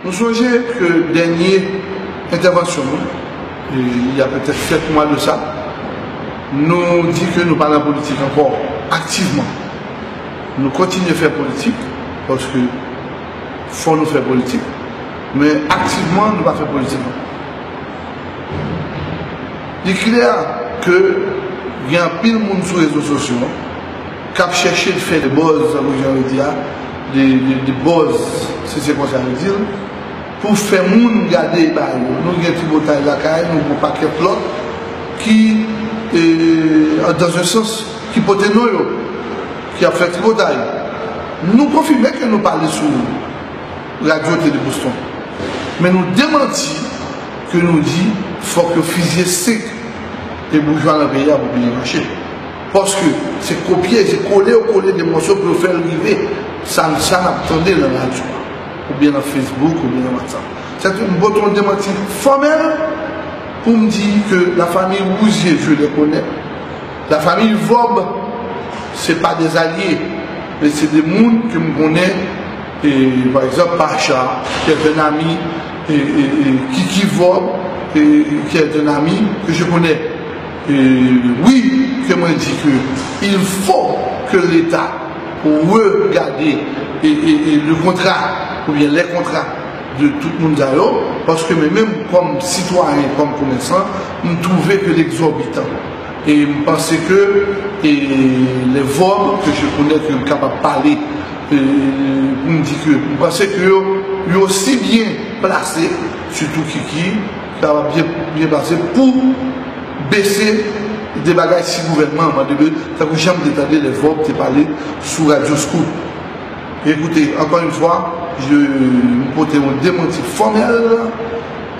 Nous songeons que dernière intervention, il y a peut-être 7 mois de ça, nous dit que nous parlons politique encore activement. Nous continuons de faire politique, parce que faut nous faire politique, mais activement, nous ne pas faire politique. Il est clair que il y a un pile de monde sur les réseaux sociaux qui a cherché de faire des buzz, des buzz, si c'est comme ça veut dire, pour faire monde garder. Nous avons un petit bouteille là, nous avons un paquet de l'autre qui, dans un sens, qui peut être nous, qui a fait petit bouteille. Nous confirmons que nous parlons sur Radio Télé Boston. Mais nous démentons que nous dit qu'il faut que le fusil sec et bourgeois dans le pays pour bien marcher. Parce que c'est copier, c'est coller des morceaux pour faire arriver. Ça n'attendait dans la radio. Ou bien dans Facebook, ou bien dans WhatsApp. C'est un bouton de démenti formel pour me dire que la famille Rousier, je les connais. La famille Vob, ce n'est pas des alliés, mais c'est des gens que je connais. Et, par exemple, Pacha, qui est un ami, Kiki Vob, qui est un ami que je connais. Oui, que moi je dis qu'il faut que l'État regarde le contrat, ou bien les contrats de tout le monde d'ailleurs, parce que même comme citoyen, comme commerçant, nous trouvons que l'exorbitant. Et je pense que les voix que je connais, que je suis capable de parler, me dit que je pense que je suis aussi bien placé, surtout Kiki, qui va bien placé pour baisser des bagages si gouvernement. Ça que j'aime détailler les voix qui parlent sur Radio Scoop. Écoutez, encore une fois, je me porte un démenti formel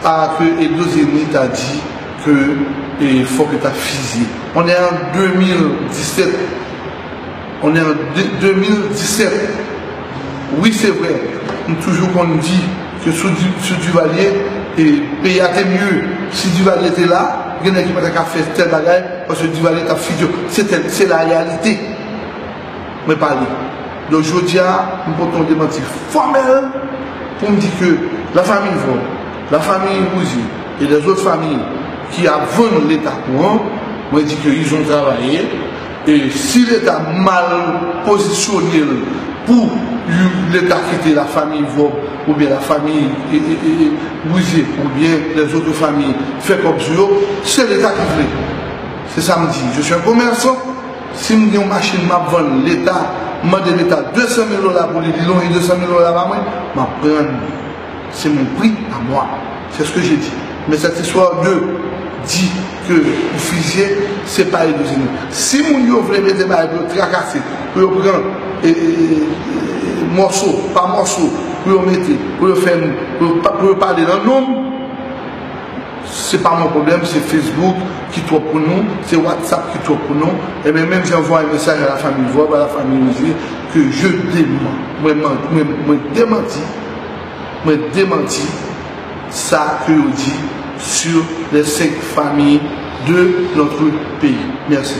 à que Edozeni t'a dit qu'il faut que tu as fusillé. On est en 2017. On est en 2017. Oui, c'est vrai. Toujours qu'on dit que sous Duvalier, et pays a été mieux. Si Duvalier était là, il y en a qui n'a pas fait tel bagage parce que Duvalier a fusillé. C'est la réalité. Mais parlez. Donc je dis à nous portons des mentis formels pour me dire que la famille Vaud, la famille Rousier et les autres familles qui ont vendu l'État courant, moi je dis qu'ils ont travaillé. Et si l'État mal positionné pour l'État quitter la famille Vaud ou bien la famille Rousier ou bien les autres familles fait comme ça, c'est l'État qui fait. C'est ça me dit. Je suis un commerçant. Si je une machine m'a vendre l'État, moi de l'État 200 000 $ pour les dilons et 200 000 $ à moi, je prends. C'est mon prix à moi. C'est ce que j'ai dit. Mais cette histoire de dit que le fusier, c'est pas les deux. Si vous voulez mettre des balles pour tracasser, pour prendre morceau par morceau, pour mettre, pour faire, pour parler dans le nom, ce n'est pas mon problème, c'est Facebook qui trouve pour nous, c'est WhatsApp qui trouve pour nous. Et même j'envoie un message à la famille Vob, à la famille Rousier, que je démentis ça que je dis sur les 5 familles de notre pays. Merci.